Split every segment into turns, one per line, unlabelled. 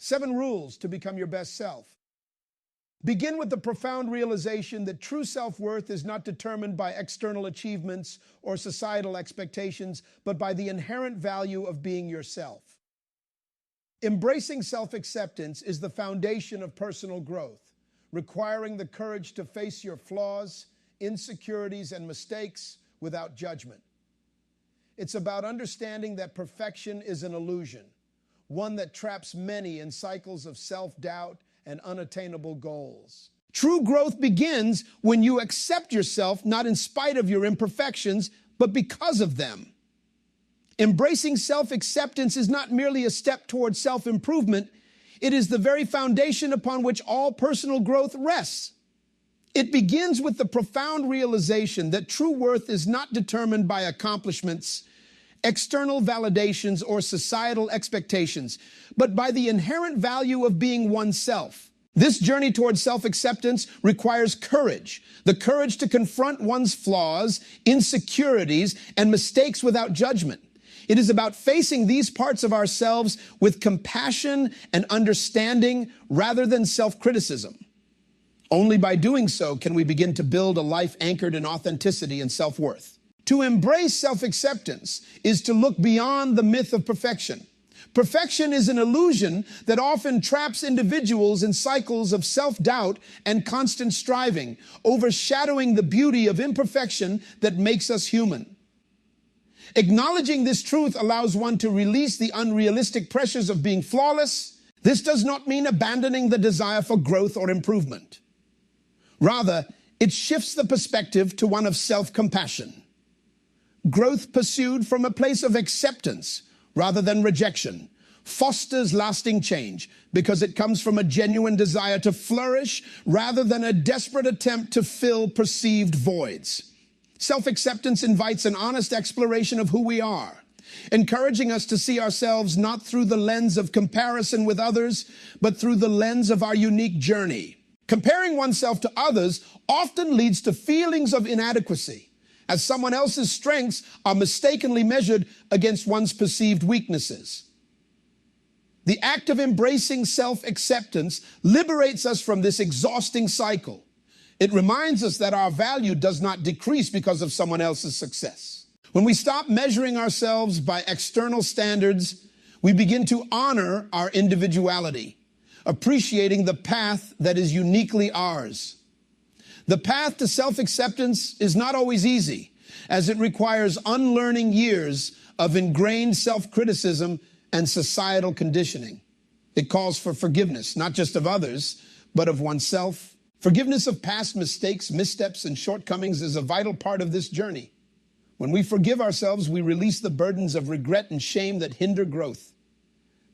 7 rules to become your best self. Begin with the profound realization that true self-worth is not determined by external achievements or societal expectations, but by the inherent value of being yourself. Embracing self-acceptance is the foundation of personal growth, requiring the courage to face your flaws, insecurities, and mistakes without judgment. It's about understanding that perfection is an illusion, one that traps many in cycles of self-doubt and unattainable goals. True growth begins when you accept yourself, not in spite of your imperfections, but because of them. Embracing self-acceptance is not merely a step towards self-improvement, it is the very foundation upon which all personal growth rests. It begins with the profound realization that true worth is not determined by accomplishments, external validations, or societal expectations, but by the inherent value of being oneself. This journey towards self-acceptance requires courage, the courage to confront one's flaws, insecurities, and mistakes without judgment. It is about facing these parts of ourselves with compassion and understanding rather than self-criticism. Only by doing so can we begin to build a life anchored in authenticity and self-worth. To embrace self-acceptance is to look beyond the myth of perfection. Perfection is an illusion that often traps individuals in cycles of self-doubt and constant striving, overshadowing the beauty of imperfection that makes us human. Acknowledging this truth allows one to release the unrealistic pressures of being flawless. This does not mean abandoning the desire for growth or improvement. Rather, it shifts the perspective to one of self-compassion. Growth pursued from a place of acceptance rather than rejection fosters lasting change because it comes from a genuine desire to flourish rather than a desperate attempt to fill perceived voids. Self-acceptance invites an honest exploration of who we are, encouraging us to see ourselves not through the lens of comparison with others, but through the lens of our unique journey. Comparing oneself to others often leads to feelings of inadequacy, as someone else's strengths are mistakenly measured against one's perceived weaknesses. The act of embracing self-acceptance liberates us from this exhausting cycle. It reminds us that our value does not decrease because of someone else's success. When we stop measuring ourselves by external standards, we begin to honor our individuality, appreciating the path that is uniquely ours. The path to self-acceptance is not always easy, as it requires unlearning years of ingrained self-criticism and societal conditioning. It calls for forgiveness, not just of others, but of oneself. Forgiveness of past mistakes, missteps, and shortcomings is a vital part of this journey. When we forgive ourselves, we release the burdens of regret and shame that hinder growth.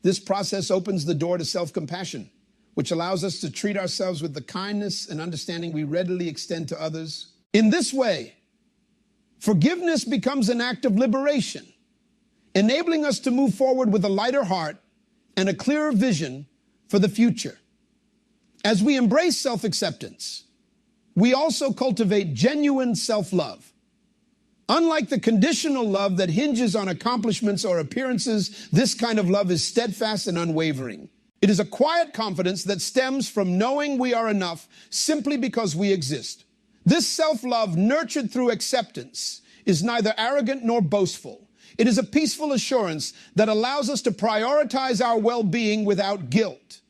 This process opens the door to self-compassion, which allows us to treat ourselves with the kindness and understanding we readily extend to others. In this way, forgiveness becomes an act of liberation, enabling us to move forward with a lighter heart and a clearer vision for the future. As we embrace self-acceptance, we also cultivate genuine self-love. Unlike the conditional love that hinges on accomplishments or appearances, this kind of love is steadfast and unwavering. It is a quiet confidence that stems from knowing we are enough simply because we exist. This self-love, nurtured through acceptance, is neither arrogant nor boastful. It is a peaceful assurance that allows us to prioritize our well-being without guilt.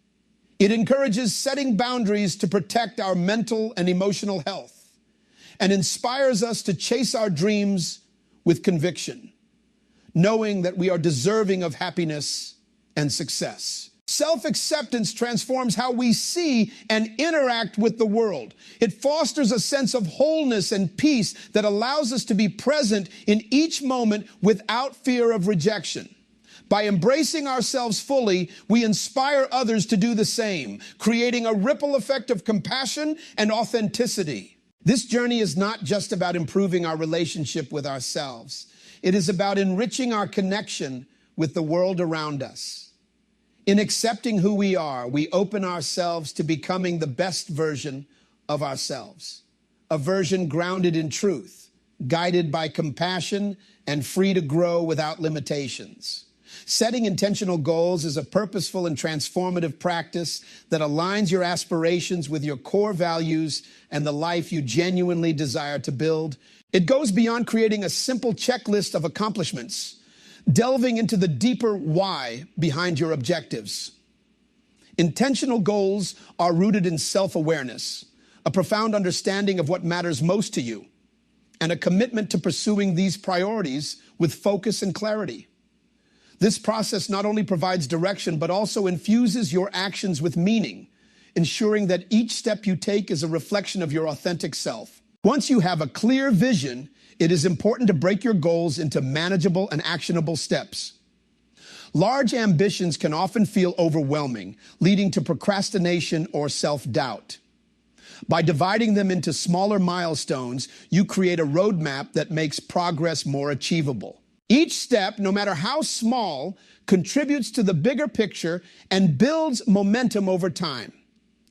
It encourages setting boundaries to protect our mental and emotional health, and inspires us to chase our dreams with conviction, knowing that we are deserving of happiness and success. Self-acceptance transforms how we see and interact with the world. It fosters a sense of wholeness and peace that allows us to be present in each moment without fear of rejection. By embracing ourselves fully, we inspire others to do the same, creating a ripple effect of compassion and authenticity. This journey is not just about improving our relationship with ourselves. It is about enriching our connection with the world around us. In accepting who we are, we open ourselves to becoming the best version of ourselves, a version grounded in truth, guided by compassion, and free to grow without limitations. Setting intentional goals is a purposeful and transformative practice that aligns your aspirations with your core values and the life you genuinely desire to build. It goes beyond creating a simple checklist of accomplishments, delving into the deeper why behind your objectives. Intentional goals are rooted in self-awareness, a profound understanding of what matters most to you, and a commitment to pursuing these priorities with focus and clarity. This process not only provides direction, but also infuses your actions with meaning, ensuring that each step you take is a reflection of your authentic self. Once you have a clear vision, it is important to break your goals into manageable and actionable steps. Large ambitions can often feel overwhelming, leading to procrastination or self-doubt. By dividing them into smaller milestones, you create a roadmap that makes progress more achievable. Each step, no matter how small, contributes to the bigger picture and builds momentum over time.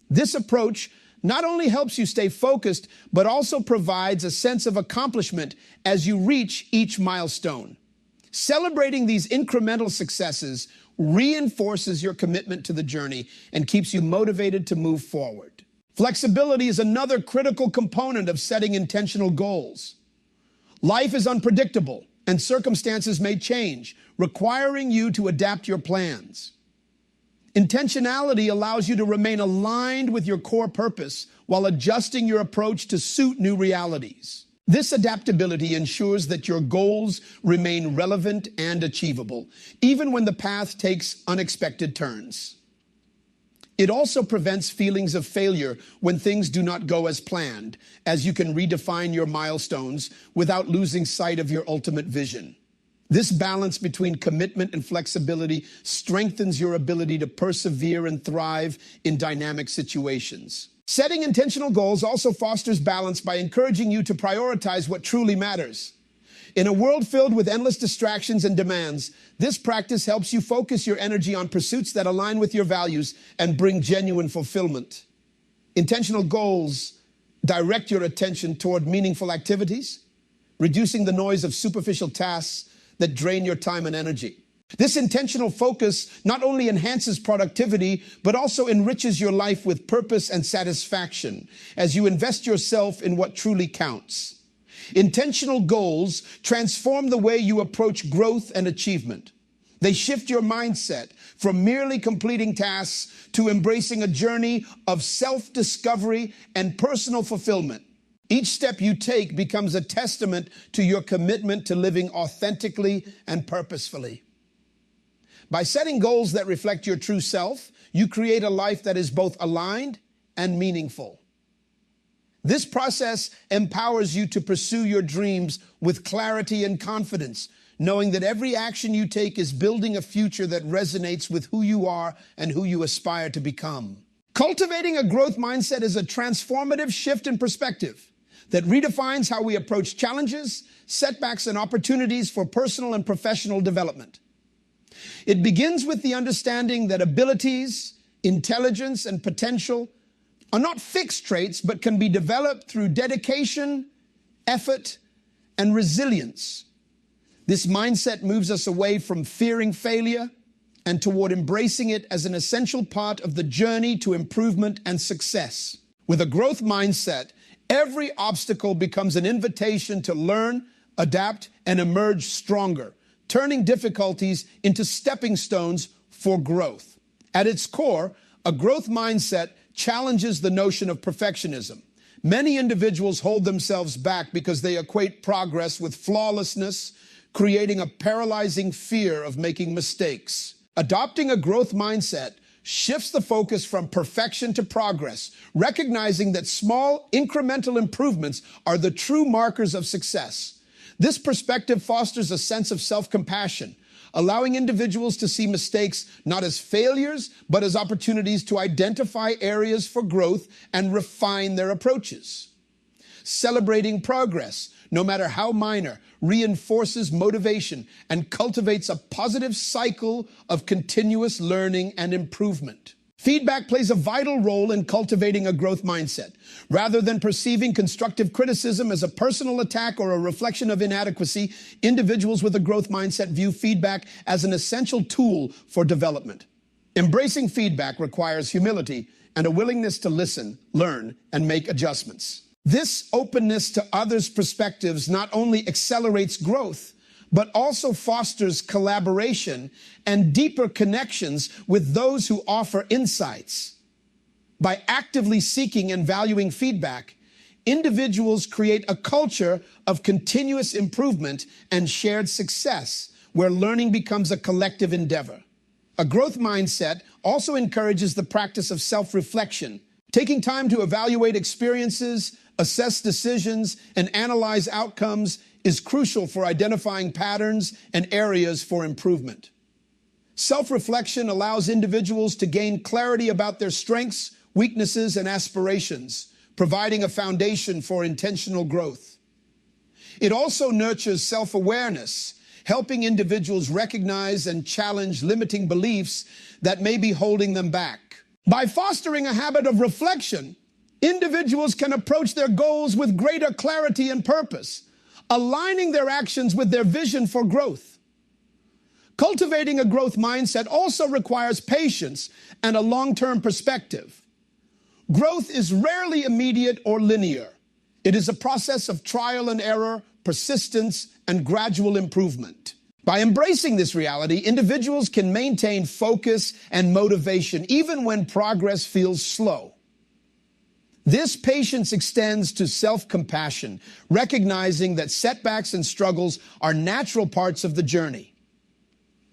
This approach not only helps you stay focused, but also provides a sense of accomplishment as you reach each milestone. Celebrating these incremental successes reinforces your commitment to the journey and keeps you motivated to move forward. Flexibility is another critical component of setting intentional goals. Life is unpredictable, and circumstances may change, requiring you to adapt your plans. Intentionality allows you to remain aligned with your core purpose while adjusting your approach to suit new realities. This adaptability ensures that your goals remain relevant and achievable, even when the path takes unexpected turns. It also prevents feelings of failure when things do not go as planned, as you can redefine your milestones without losing sight of your ultimate vision. This balance between commitment and flexibility strengthens your ability to persevere and thrive in dynamic situations. Setting intentional goals also fosters balance by encouraging you to prioritize what truly matters. In a world filled with endless distractions and demands, this practice helps you focus your energy on pursuits that align with your values and bring genuine fulfillment. Intentional goals direct your attention toward meaningful activities, reducing the noise of superficial tasks that drain your time and energy. This intentional focus not only enhances productivity, but also enriches your life with purpose and satisfaction as you invest yourself in what truly counts. Intentional goals transform the way you approach growth and achievement. They shift your mindset from merely completing tasks to embracing a journey of self-discovery and personal fulfillment. Each step you take becomes a testament to your commitment to living authentically and purposefully. By setting goals that reflect your true self, you create a life that is both aligned and meaningful. This process empowers you to pursue your dreams with clarity and confidence, knowing that every action you take is building a future that resonates with who you are and who you aspire to become. Cultivating a growth mindset is a transformative shift in perspective that redefines how we approach challenges, setbacks, and opportunities for personal and professional development. It begins with the understanding that abilities, intelligence, and potential are not fixed traits, but can be developed through dedication, effort, and resilience. This mindset moves us away from fearing failure and toward embracing it as an essential part of the journey to improvement and success. With a growth mindset, every obstacle becomes an invitation to learn, adapt, and emerge stronger, turning difficulties into stepping stones for growth. At its core, a growth mindset challenges the notion of perfectionism. Many individuals hold themselves back because they equate progress with flawlessness, creating a paralyzing fear of making mistakes. Adopting a growth mindset shifts the focus from perfection to progress, recognizing that small incremental improvements are the true markers of success. This perspective fosters a sense of self-compassion, allowing individuals to see mistakes not as failures, but as opportunities to identify areas for growth and refine their approaches. Celebrating progress, no matter how minor, reinforces motivation and cultivates a positive cycle of continuous learning and improvement. Feedback plays a vital role in cultivating a growth mindset. Rather than perceiving constructive criticism as a personal attack or a reflection of inadequacy, individuals with a growth mindset view feedback as an essential tool for development. Embracing feedback requires humility and a willingness to listen, learn, and make adjustments. This openness to others' perspectives not only accelerates growth, but also fosters collaboration and deeper connections with those who offer insights. By actively seeking and valuing feedback, individuals create a culture of continuous improvement and shared success, where learning becomes a collective endeavor. A growth mindset also encourages the practice of self-reflection. Taking time to evaluate experiences, assess decisions, and analyze outcomes is crucial for identifying patterns and areas for improvement. Self-reflection allows individuals to gain clarity about their strengths, weaknesses, and aspirations, providing a foundation for intentional growth. It also nurtures self-awareness, helping individuals recognize and challenge limiting beliefs that may be holding them back. By fostering a habit of reflection, individuals can approach their goals with greater clarity and purpose, aligning their actions with their vision for growth. Cultivating a growth mindset also requires patience and a long-term perspective. Growth is rarely immediate or linear. It is a process of trial and error, persistence, and gradual improvement. By embracing this reality, individuals can maintain focus and motivation even when progress feels slow. This patience extends to self-compassion, recognizing that setbacks and struggles are natural parts of the journey.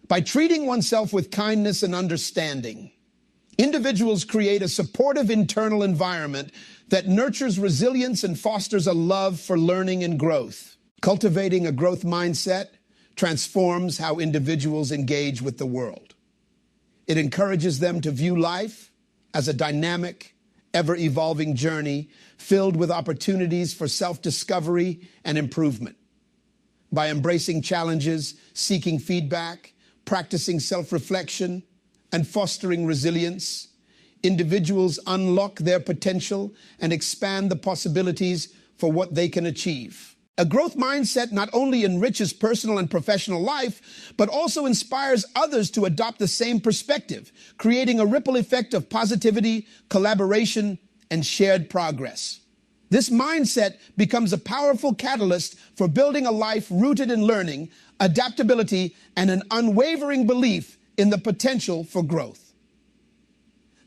By treating oneself with kindness and understanding, individuals create a supportive internal environment that nurtures resilience and fosters a love for learning and growth. Cultivating a growth mindset transforms how individuals engage with the world. It encourages them to view life as a dynamic, ever-evolving journey filled with opportunities for self-discovery and improvement. By embracing challenges, seeking feedback, practicing self-reflection, and fostering resilience, individuals unlock their potential and expand the possibilities for what they can achieve. A growth mindset not only enriches personal and professional life, but also inspires others to adopt the same perspective, creating a ripple effect of positivity, collaboration, and shared progress. This mindset becomes a powerful catalyst for building a life rooted in learning, adaptability, and an unwavering belief in the potential for growth.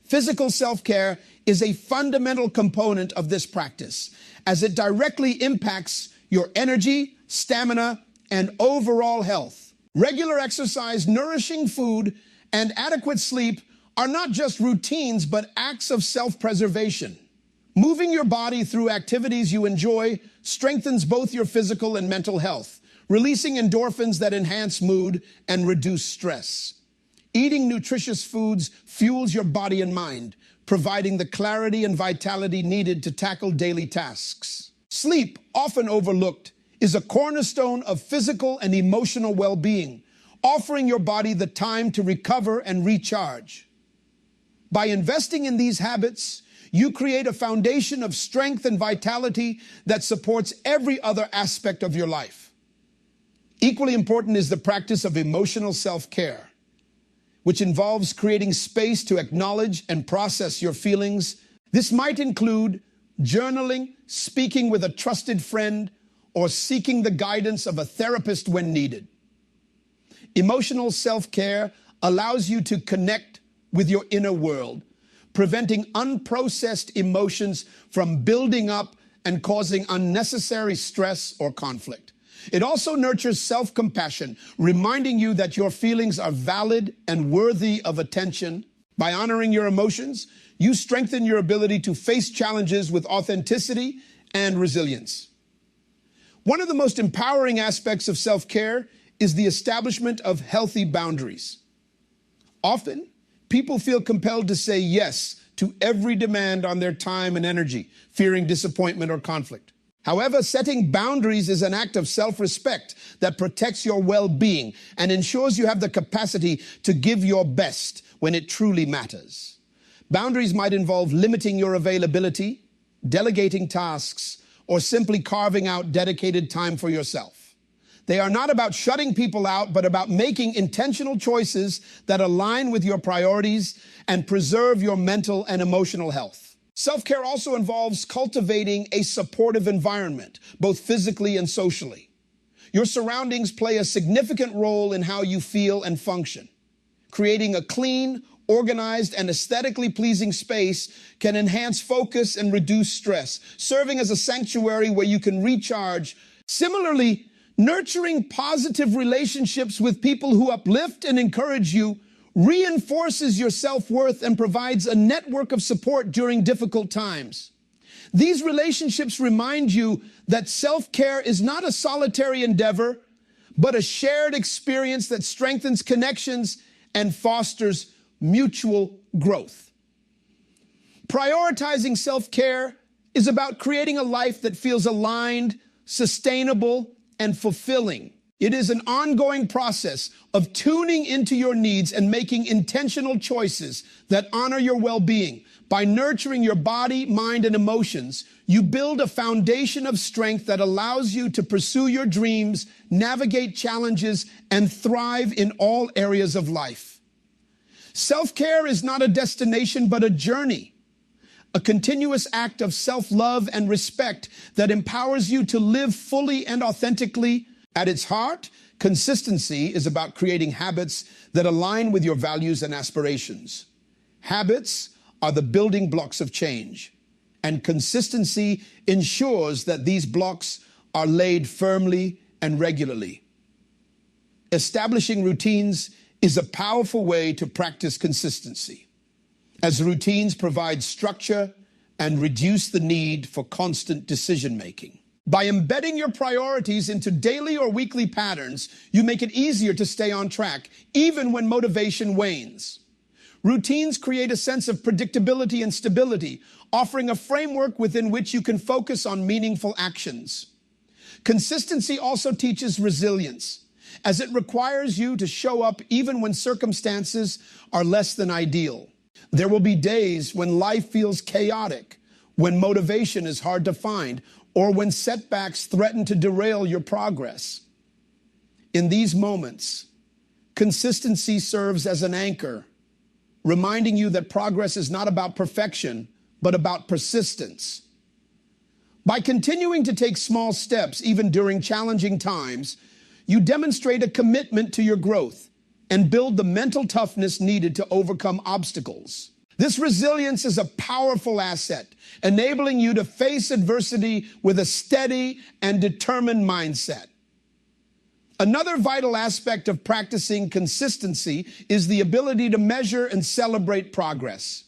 Physical self-care is a fundamental component of this practice, as it directly impacts your energy, stamina, and overall health. Regular exercise, nourishing food, and adequate sleep are not just routines, but acts of self-preservation. Moving your body through activities you enjoy strengthens both your physical and mental health, releasing endorphins that enhance mood and reduce stress. Eating nutritious foods fuels your body and mind, providing the clarity and vitality needed to tackle daily tasks. Sleep, often overlooked, is a cornerstone of physical and emotional well-being, offering your body the time to recover and recharge. By investing in these habits, you create a foundation of strength and vitality that supports every other aspect of your life. Equally important is the practice of emotional self-care, which involves creating space to acknowledge and process your feelings. This might include journaling, speaking with a trusted friend, or seeking the guidance of a therapist when needed. Emotional self-care allows you to connect with your inner world, preventing unprocessed emotions from building up and causing unnecessary stress or conflict. It also nurtures self-compassion, reminding you that your feelings are valid and worthy of attention. By honoring your emotions, you strengthen your ability to face challenges with authenticity and resilience. One of the most empowering aspects of self-care is the establishment of healthy boundaries. Often, people feel compelled to say yes to every demand on their time and energy, fearing disappointment or conflict. However, setting boundaries is an act of self-respect that protects your well-being and ensures you have the capacity to give your best when it truly matters. Boundaries might involve limiting your availability, delegating tasks, or simply carving out dedicated time for yourself. They are not about shutting people out, but about making intentional choices that align with your priorities and preserve your mental and emotional health. Self-care also involves cultivating a supportive environment, both physically and socially. Your surroundings play a significant role in how you feel and function. Creating a clean, organized, and aesthetically pleasing space can enhance focus and reduce stress, serving as a sanctuary where you can recharge. Similarly, nurturing positive relationships with people who uplift and encourage you reinforces your self-worth and provides a network of support during difficult times. These relationships remind you that self-care is not a solitary endeavor, but a shared experience that strengthens connections and fosters mutual growth. Prioritizing self-care is about creating a life that feels aligned, sustainable, and fulfilling. It is an ongoing process of tuning into your needs and making intentional choices that honor your well-being. By nurturing your body, mind, and emotions, you build a foundation of strength that allows you to pursue your dreams, navigate challenges, and thrive in all areas of life. Self-care is not a destination, but a journey, a continuous act of self-love and respect that empowers you to live fully and authentically. At its heart, consistency is about creating habits that align with your values and aspirations. Habits are the building blocks of change, and consistency ensures that these blocks are laid firmly and regularly. Establishing routines is a powerful way to practice consistency, as routines provide structure and reduce the need for constant decision-making. By embedding your priorities into daily or weekly patterns, you make it easier to stay on track, even when motivation wanes. Routines create a sense of predictability and stability, offering a framework within which you can focus on meaningful actions. Consistency also teaches resilience, as it requires you to show up even when circumstances are less than ideal. There will be days when life feels chaotic, when motivation is hard to find, or when setbacks threaten to derail your progress. In these moments, consistency serves as an anchor, reminding you that progress is not about perfection, but about persistence. By continuing to take small steps, even during challenging times, you demonstrate a commitment to your growth and build the mental toughness needed to overcome obstacles. This resilience is a powerful asset, enabling you to face adversity with a steady and determined mindset. Another vital aspect of practicing consistency is the ability to measure and celebrate progress.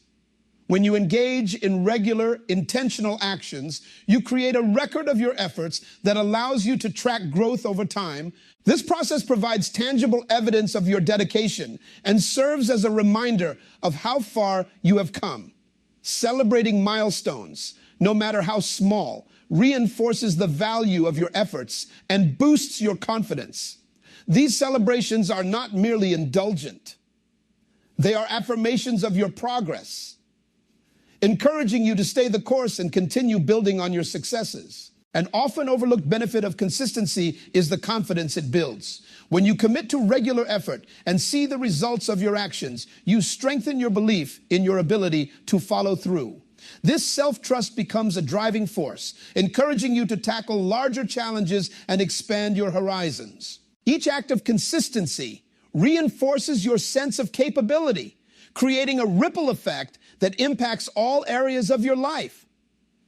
When you engage in regular, intentional actions, you create a record of your efforts that allows you to track growth over time. This process provides tangible evidence of your dedication and serves as a reminder of how far you have come. Celebrating milestones, no matter how small, reinforces the value of your efforts and boosts your confidence. These celebrations are not merely indulgent. They are affirmations of your progress, encouraging you to stay the course and continue building on your successes. An often overlooked benefit of consistency is the confidence it builds. When you commit to regular effort and see the results of your actions, you strengthen your belief in your ability to follow through. This self-trust becomes a driving force, encouraging you to tackle larger challenges and expand your horizons. Each act of consistency reinforces your sense of capability, creating a ripple effect that impacts all areas of your life.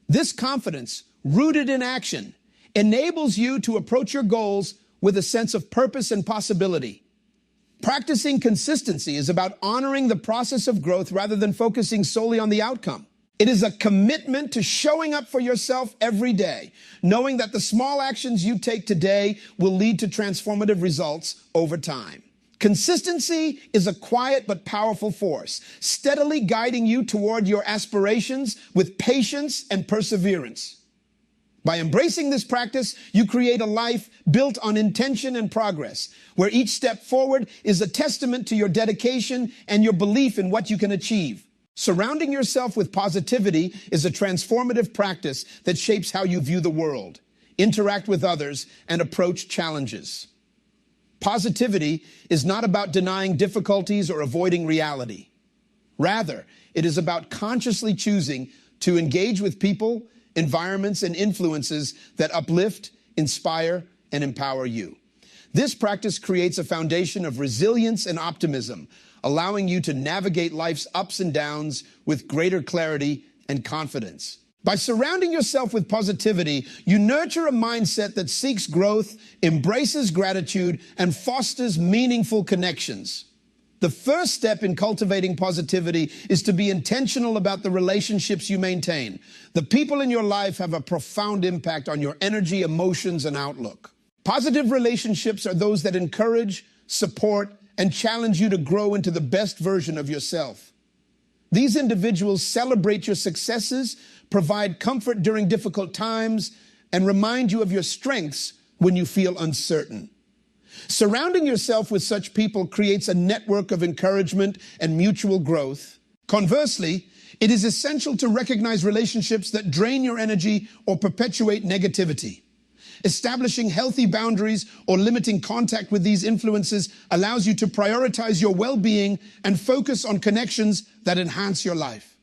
This confidence, rooted in action, enables you to approach your goals with a sense of purpose and possibility. Practicing consistency is about honoring the process of growth rather than focusing solely on the outcome. It is a commitment to showing up for yourself every day, knowing that the small actions you take today will lead to transformative results over time. Consistency is a quiet but powerful force, steadily guiding you toward your aspirations with patience and perseverance. By embracing this practice, you create a life built on intention and progress, where each step forward is a testament to your dedication and your belief in what you can achieve. Surrounding yourself with positivity is a transformative practice that shapes how you view the world, interact with others, and approach challenges. Positivity is not about denying difficulties or avoiding reality. Rather, it is about consciously choosing to engage with people, environments, and influences that uplift, inspire, and empower you. This practice creates a foundation of resilience and optimism, allowing you to navigate life's ups and downs with greater clarity and confidence. By surrounding yourself with positivity, you nurture a mindset that seeks growth, embraces gratitude, and fosters meaningful connections. The first step in cultivating positivity is to be intentional about the relationships you maintain. The people in your life have a profound impact on your energy, emotions, and outlook. Positive relationships are those that encourage, support, and challenge you to grow into the best version of yourself. These individuals celebrate your successes, provide comfort during difficult times, and remind you of your strengths when you feel uncertain. Surrounding yourself with such people creates a network of encouragement and mutual growth. Conversely, it is essential to recognize relationships that drain your energy or perpetuate negativity. Establishing healthy boundaries or limiting contact with these influences allows you to prioritize your well-being and focus on connections that enhance your life.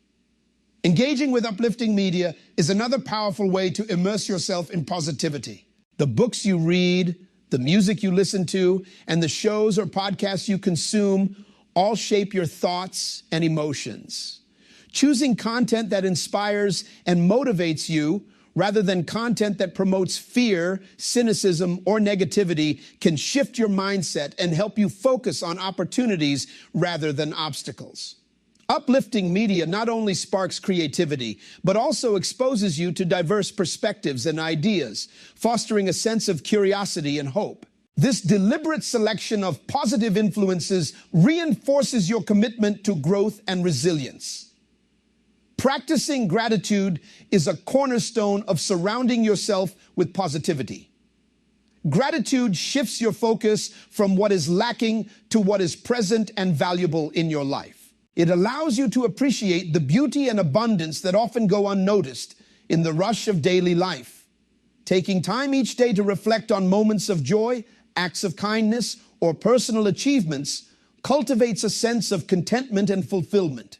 Engaging with uplifting media is another powerful way to immerse yourself in positivity. The books you read, the music you listen to, and the shows or podcasts you consume all shape your thoughts and emotions. Choosing content that inspires and motivates you rather than content that promotes fear, cynicism, or negativity can shift your mindset and help you focus on opportunities rather than obstacles. Uplifting media not only sparks creativity, but also exposes you to diverse perspectives and ideas, fostering a sense of curiosity and hope. This deliberate selection of positive influences reinforces your commitment to growth and resilience. Practicing gratitude is a cornerstone of surrounding yourself with positivity. Gratitude shifts your focus from what is lacking to what is present and valuable in your life. It allows you to appreciate the beauty and abundance that often go unnoticed in the rush of daily life. Taking time each day to reflect on moments of joy, acts of kindness, or personal achievements cultivates a sense of contentment and fulfillment.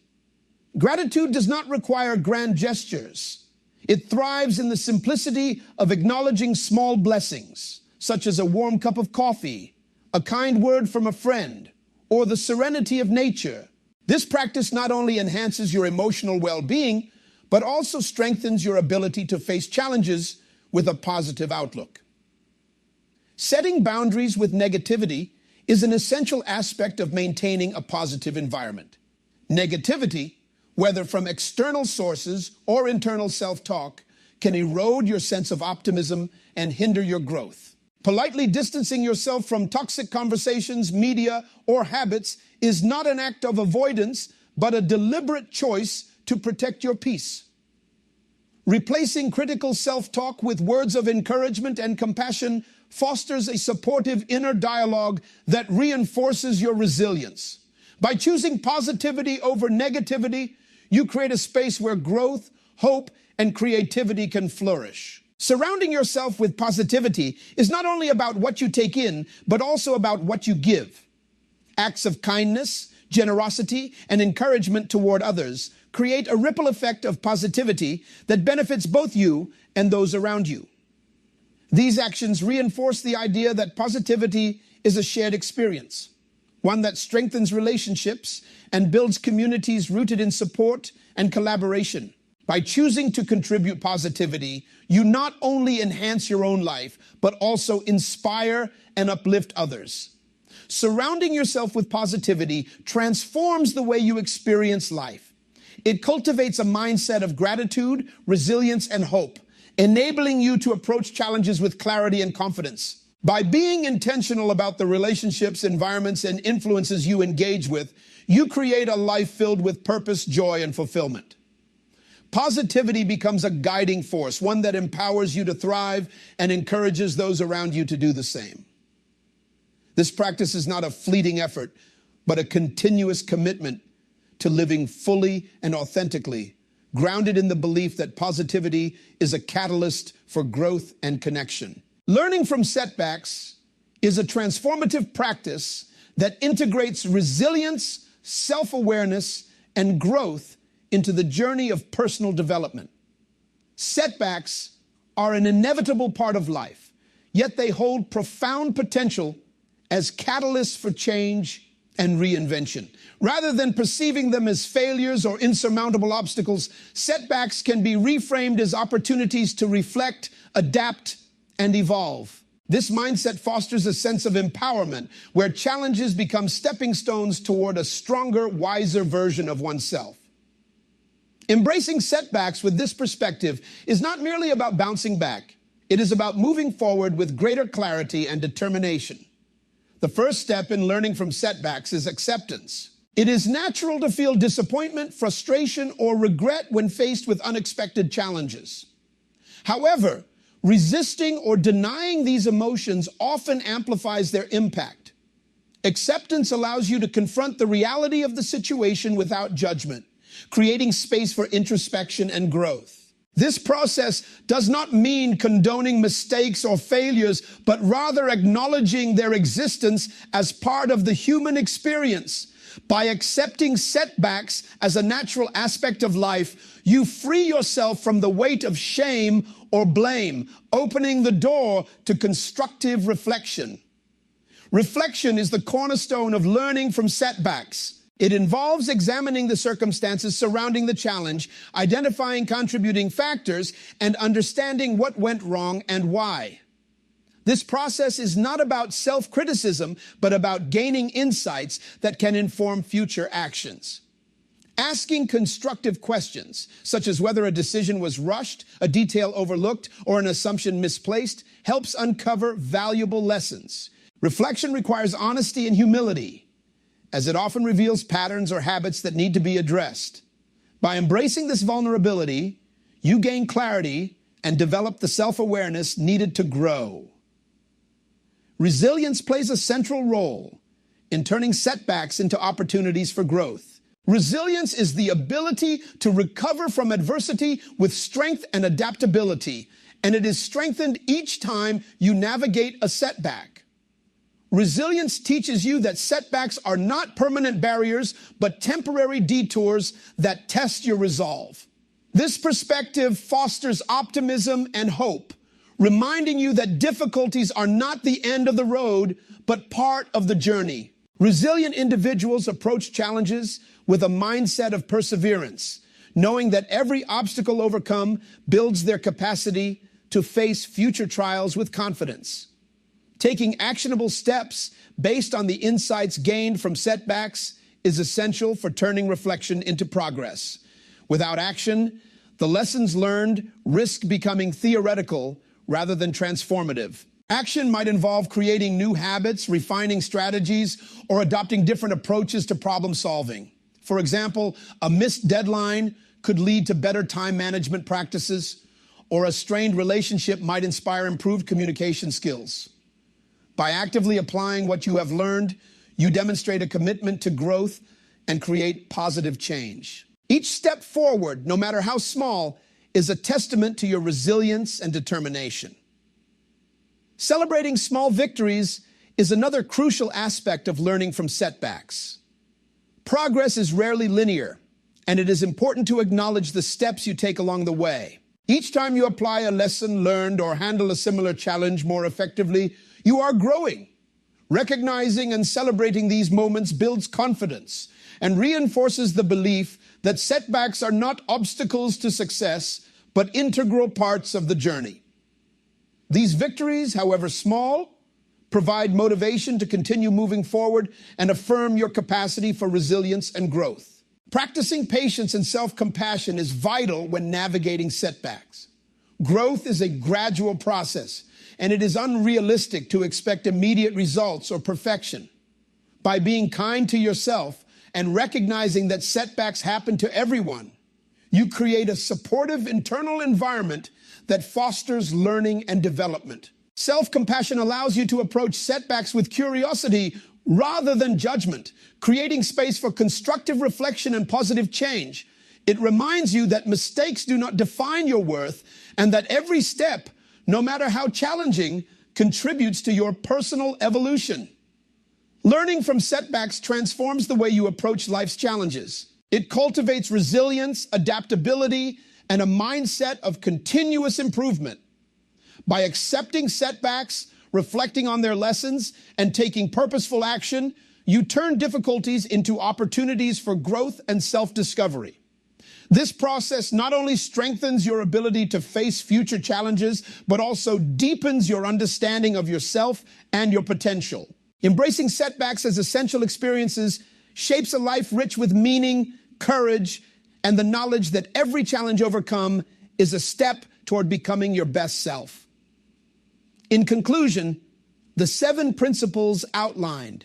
Gratitude does not require grand gestures. It thrives in the simplicity of acknowledging small blessings, such as a warm cup of coffee, a kind word from a friend, or the serenity of nature. This practice not only enhances your emotional well-being, but also strengthens your ability to face challenges with a positive outlook. Setting boundaries with negativity is an essential aspect of maintaining a positive environment. Negativity, whether from external sources or internal self-talk, can erode your sense of optimism and hinder your growth. Politely distancing yourself from toxic conversations, media, or habits is not an act of avoidance, but a deliberate choice to protect your peace. Replacing critical self-talk with words of encouragement and compassion fosters a supportive inner dialogue that reinforces your resilience. By choosing positivity over negativity, you create a space where growth, hope, and creativity can flourish. Surrounding yourself with positivity is not only about what you take in, but also about what you give. Acts of kindness, generosity, and encouragement toward others create a ripple effect of positivity that benefits both you and those around you. These actions reinforce the idea that positivity is a shared experience, one that strengthens relationships and builds communities rooted in support and collaboration. By choosing to contribute positivity, you not only enhance your own life, but also inspire and uplift others. Surrounding yourself with positivity transforms the way you experience life. It cultivates a mindset of gratitude, resilience, and hope, enabling you to approach challenges with clarity and confidence. By being intentional about the relationships, environments, and influences you engage with, you create a life filled with purpose, joy, and fulfillment. Positivity becomes a guiding force, one that empowers you to thrive and encourages those around you to do the same. This practice is not a fleeting effort, but a continuous commitment to living fully and authentically, grounded in the belief that positivity is a catalyst for growth and connection. Learning from setbacks is a transformative practice that integrates resilience, self-awareness, and growth into the journey of personal development. Setbacks are an inevitable part of life, yet they hold profound potential as catalysts for change and reinvention. Rather than perceiving them as failures or insurmountable obstacles, setbacks can be reframed as opportunities to reflect, adapt, and evolve. This mindset fosters a sense of empowerment, where challenges become stepping stones toward a stronger, wiser version of oneself. Embracing setbacks with this perspective is not merely about bouncing back. It is about moving forward with greater clarity and determination. The first step in learning from setbacks is acceptance. It is natural to feel disappointment, frustration, or regret when faced with unexpected challenges. However, resisting or denying these emotions often amplifies their impact. Acceptance allows you to confront the reality of the situation without judgment, creating space for introspection and growth. This process does not mean condoning mistakes or failures, but rather acknowledging their existence as part of the human experience. By accepting setbacks as a natural aspect of life, you free yourself from the weight of shame or blame, opening the door to constructive reflection. Reflection is the cornerstone of learning from setbacks. It involves examining the circumstances surrounding the challenge, identifying contributing factors, and understanding what went wrong and why. This process is not about self-criticism, but about gaining insights that can inform future actions. Asking constructive questions, such as whether a decision was rushed, a detail overlooked, or an assumption misplaced, helps uncover valuable lessons. Reflection requires honesty and humility, as it often reveals patterns or habits that need to be addressed. By embracing this vulnerability, you gain clarity and develop the self-awareness needed to grow. Resilience plays a central role in turning setbacks into opportunities for growth. Resilience is the ability to recover from adversity with strength and adaptability, and it is strengthened each time you navigate a setback. Resilience teaches you that setbacks are not permanent barriers, but temporary detours that test your resolve. This perspective fosters optimism and hope, reminding you that difficulties are not the end of the road, but part of the journey. Resilient individuals approach challenges with a mindset of perseverance, knowing that every obstacle overcome builds their capacity to face future trials with confidence. Taking actionable steps based on the insights gained from setbacks is essential for turning reflection into progress. Without action, the lessons learned risk becoming theoretical rather than transformative. Action might involve creating new habits, refining strategies, or adopting different approaches to problem solving. For example, a missed deadline could lead to better time management practices, or a strained relationship might inspire improved communication skills. By actively applying what you have learned, you demonstrate a commitment to growth and create positive change. Each step forward, no matter how small, is a testament to your resilience and determination. Celebrating small victories is another crucial aspect of learning from setbacks. Progress is rarely linear, and it is important to acknowledge the steps you take along the way. Each time you apply a lesson learned or handle a similar challenge more effectively, you are growing. Recognizing and celebrating these moments builds confidence and reinforces the belief that setbacks are not obstacles to success, but integral parts of the journey. These victories, however small, provide motivation to continue moving forward and affirm your capacity for resilience and growth. Practicing patience and self-compassion is vital when navigating setbacks. Growth is a gradual process, and it is unrealistic to expect immediate results or perfection. By being kind to yourself and recognizing that setbacks happen to everyone, you create a supportive internal environment that fosters learning and development. Self-compassion allows you to approach setbacks with curiosity rather than judgment, creating space for constructive reflection and positive change. It reminds you that mistakes do not define your worth and that every step, no matter how challenging, contributes to your personal evolution. Learning from setbacks transforms the way you approach life's challenges. It cultivates resilience, adaptability, and a mindset of continuous improvement. By accepting setbacks, reflecting on their lessons, and taking purposeful action, you turn difficulties into opportunities for growth and self-discovery. This process not only strengthens your ability to face future challenges, but also deepens your understanding of yourself and your potential. Embracing setbacks as essential experiences shapes a life rich with meaning, courage, and the knowledge that every challenge overcome is a step toward becoming your best self. In conclusion, the 7 principles outlined: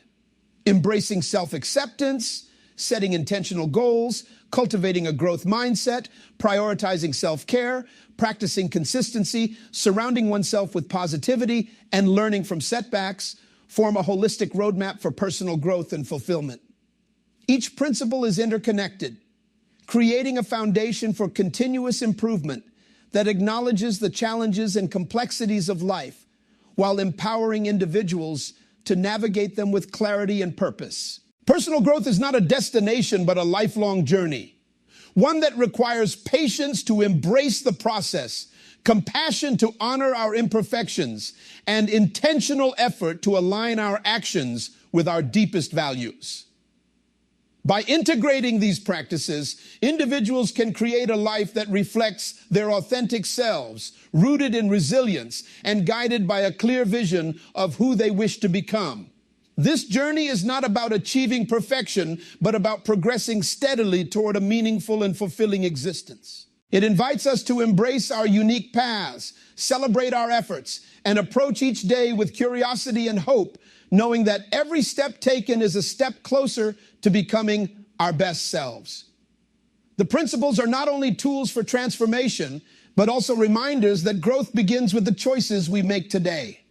embracing self-acceptance, setting intentional goals, cultivating a growth mindset, prioritizing self-care, practicing consistency, surrounding oneself with positivity, and learning from setbacks, form a holistic roadmap for personal growth and fulfillment. Each principle is interconnected, creating a foundation for continuous improvement that acknowledges the challenges and complexities of life while empowering individuals to navigate them with clarity and purpose. Personal growth is not a destination, but a lifelong journey, one that requires patience to embrace the process, compassion to honor our imperfections, and intentional effort to align our actions with our deepest values. By integrating these practices, individuals can create a life that reflects their authentic selves, rooted in resilience and guided by a clear vision of who they wish to become. This journey is not about achieving perfection, but about progressing steadily toward a meaningful and fulfilling existence. It invites us to embrace our unique paths, celebrate our efforts, and approach each day with curiosity and hope, knowing that every step taken is a step closer to becoming our best selves. The principles are not only tools for transformation, but also reminders that growth begins with the choices we make today.